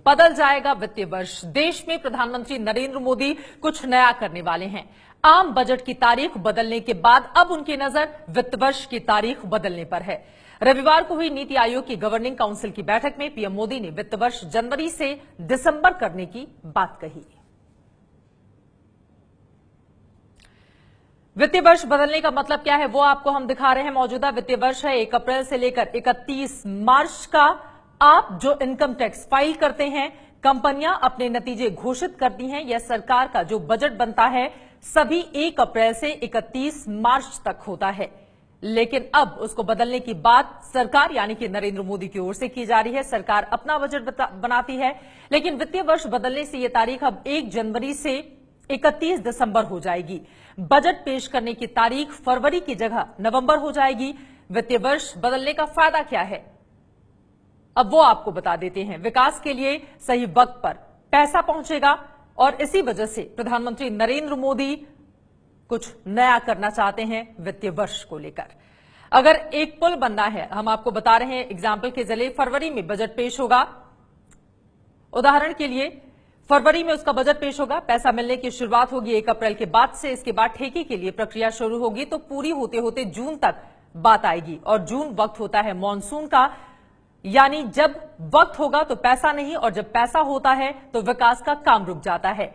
बदल जाएगा वित्तीय वर्ष। देश में प्रधानमंत्री नरेंद्र मोदी कुछ नया करने वाले हैं। आम बजट की तारीख बदलने के बाद अब उनकी नजर वित्त वर्ष की तारीख बदलने पर है। रविवार को हुई नीति आयोग की गवर्निंग काउंसिल की बैठक में पीएम मोदी ने वित्त वर्ष जनवरी से दिसंबर करने की बात कही। वित्तीय वर्ष बदलने का मतलब क्या है वो आपको हम दिखा रहे हैं। मौजूदा वित्तीय वर्ष है 1 अप्रैल से लेकर 31 मार्च का। आप जो इनकम टैक्स फाइल करते हैं, कंपनियां अपने नतीजे घोषित करती हैं, यह सरकार का जो बजट बनता है सभी 1 अप्रैल से 31 मार्च तक होता है। लेकिन अब उसको बदलने की बात सरकार यानी कि नरेंद्र मोदी की ओर से की जा रही है। सरकार अपना बजट बनाती है, लेकिन वित्तीय वर्ष बदलने से यह तारीख अब 1 जनवरी से 31 दिसंबर हो जाएगी। बजट पेश करने की तारीख फरवरी की जगह नवंबर हो जाएगी। वित्तीय वर्ष बदलने का फायदा क्या है, अब वो आपको बता देते हैं। विकास के लिए सही वक्त पर पैसा पहुंचेगा और इसी वजह से प्रधानमंत्री नरेंद्र मोदी कुछ नया करना चाहते हैं वित्तीय वर्ष को लेकर। अगर एक पुल बनना है, हम आपको बता रहे हैं एग्जाम्पल के जरिए, फरवरी में बजट पेश होगा। उदाहरण के लिए फरवरी में उसका बजट पेश होगा, पैसा मिलने की शुरुआत होगी 1 अप्रैल के बाद से। इसके बाद ठेके के लिए प्रक्रिया शुरू होगी, तो पूरी होते होते जून तक बात आएगी। और जून वक्त होता है मॉनसून का, यानी जब वक्त होगा तो पैसा नहीं, और जब पैसा होता है तो विकास का काम रुक जाता है।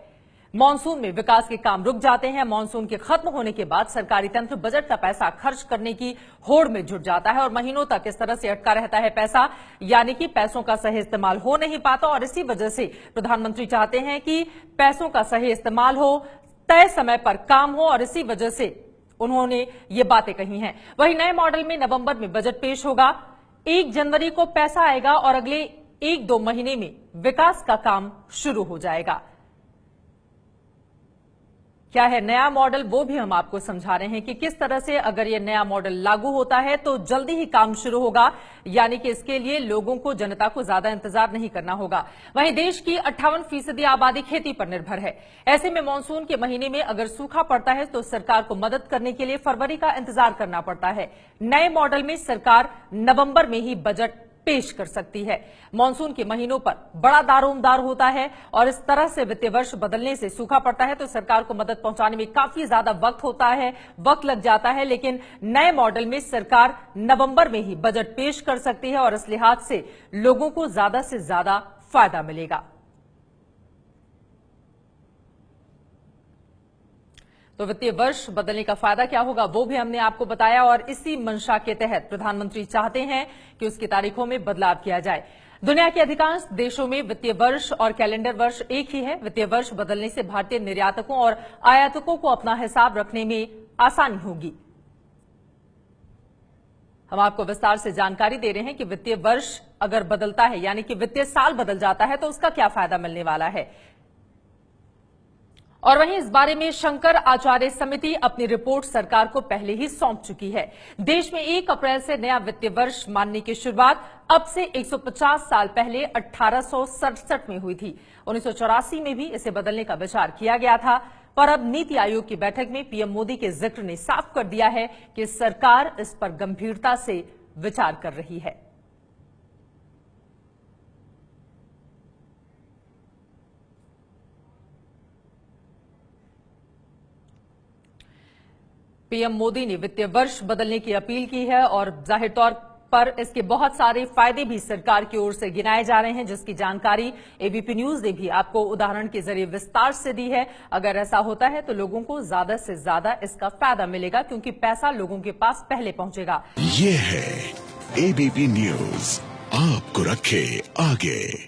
मॉनसून में विकास के काम रुक जाते हैं। मॉनसून के खत्म होने के बाद सरकारी तंत्र बजट का पैसा खर्च करने की होड़ में जुट जाता है और महीनों तक इस तरह से अटका रहता है पैसा, यानी कि पैसों का सही इस्तेमाल हो नहीं पाता। और इसी वजह से प्रधानमंत्री चाहते हैं कि पैसों का सही इस्तेमाल हो, तय समय पर काम हो, और इसी वजह से उन्होंने ये बातें कही हैं। वही नए मॉडल में नवंबर में बजट पेश होगा, 1 जनवरी को पैसा आएगा और अगले 1-2 महीने में विकास का काम शुरू हो जाएगा। क्या है नया मॉडल, वो भी हम आपको समझा रहे हैं कि किस तरह से अगर ये नया मॉडल लागू होता है तो जल्दी ही काम शुरू होगा, यानी कि इसके लिए लोगों को, जनता को ज्यादा इंतजार नहीं करना होगा। वहीं देश की 58% आबादी खेती पर निर्भर है। ऐसे में मानसून के महीने में अगर सूखा पड़ता है तो सरकार को मदद करने के लिए फरवरी का इंतजार करना पड़ता है। नए मॉडल में सरकार नवंबर में ही बजट पेश कर सकती है। मॉनसून के महीनों पर बड़ा दारोमदार होता है और इस तरह से वित्तीय वर्ष बदलने से सूखा पड़ता है तो सरकार को मदद पहुंचाने में काफी ज्यादा वक्त लग जाता है। लेकिन नए मॉडल में सरकार नवंबर में ही बजट पेश कर सकती है और इस लिहाज से लोगों को ज्यादा से ज्यादा फायदा मिलेगा। तो वित्तीय वर्ष बदलने का फायदा क्या होगा वो भी हमने आपको बताया, और इसी मंशा के तहत प्रधानमंत्री चाहते हैं कि उसकी तारीखों में बदलाव किया जाए। दुनिया के अधिकांश देशों में वित्तीय वर्ष और कैलेंडर वर्ष एक ही है। वित्तीय वर्ष बदलने से भारतीय निर्यातकों और आयातकों को अपना हिसाब रखने में आसानी होगी। हम आपको विस्तार से जानकारी दे रहे हैं कि वित्तीय वर्ष अगर बदलता है, यानी कि वित्तीय साल बदल जाता है, तो उसका क्या फायदा मिलने वाला है। और वहीं इस बारे में शंकर आचार्य समिति अपनी रिपोर्ट सरकार को पहले ही सौंप चुकी है। देश में 1 अप्रैल से नया वित्तीय वर्ष मानने की शुरुआत अब से 150 साल पहले 1867 में हुई थी। 1984 में भी इसे बदलने का विचार किया गया था, पर अब नीति आयोग की बैठक में पीएम मोदी के जिक्र ने साफ कर दिया है कि सरकार इस पर गंभीरता से विचार कर रही है। पीएम मोदी ने वित्तीय वर्ष बदलने की अपील की है और जाहिर तौर पर इसके बहुत सारे फायदे भी सरकार की ओर से गिनाए जा रहे हैं, जिसकी जानकारी एबीपी न्यूज ने भी आपको उदाहरण के जरिए विस्तार से दी है। अगर ऐसा होता है तो लोगों को ज्यादा से ज्यादा इसका फायदा मिलेगा, क्योंकि पैसा लोगों के पास पहले पहुंचेगा। ये है एबीपी न्यूज, आपको रखे आगे।